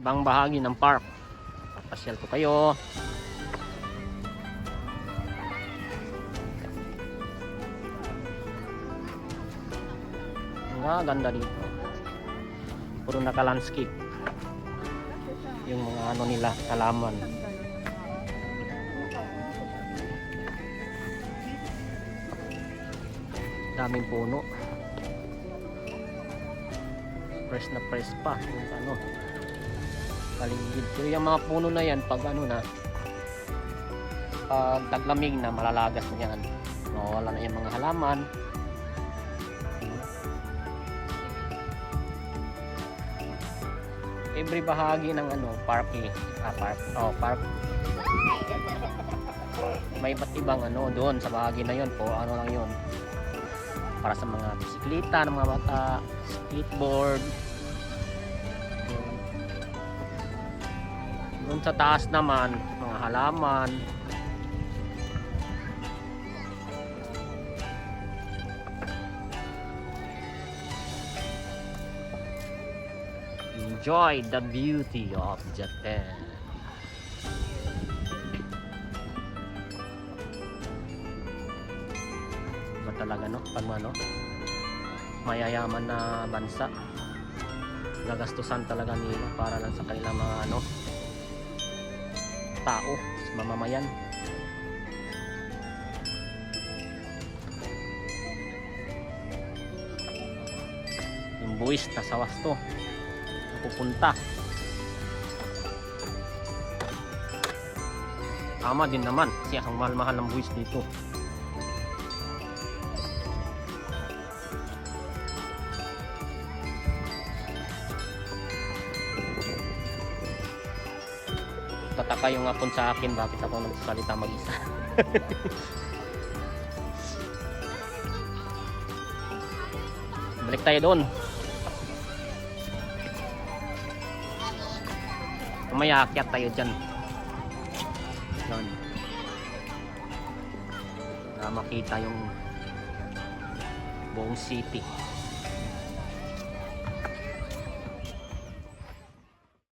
ibang bahagi ng park. Papasyal ko kayo. Ang ganda dito. Puro naka-landscape. Yung mga ano nila, halaman. Daming puno. Fresh na fresh pa yung ano, paligid. Pero yung mga puno na yan, pag ano na, pag taglamig na, malalagas na yan. Mawala na yung mga halaman. Every bahagi ng ano, park park. May iba't ibang ano doon sa bahagi na yon po, ano lang yon, para sa mga bisikleta ng mga bata, skateboard. Doon sa taas naman, mga halaman. Enjoy the beauty of Japan. Ba talaga no? Pag ano, mayayaman na bansa, nagastusan talaga nila para lang sa kanilang mga ano, tao, mamamayan. Yung buwis na sa wasto pupunta. Tama din naman kasi ang mahal-mahal ng buwis dito. Tataka yung hapon sa akin bakit ako nagsasalita mag-isa. Balik tayo doon. Mamaya akyat tayo dyan. Doon. Na makita yung buong city.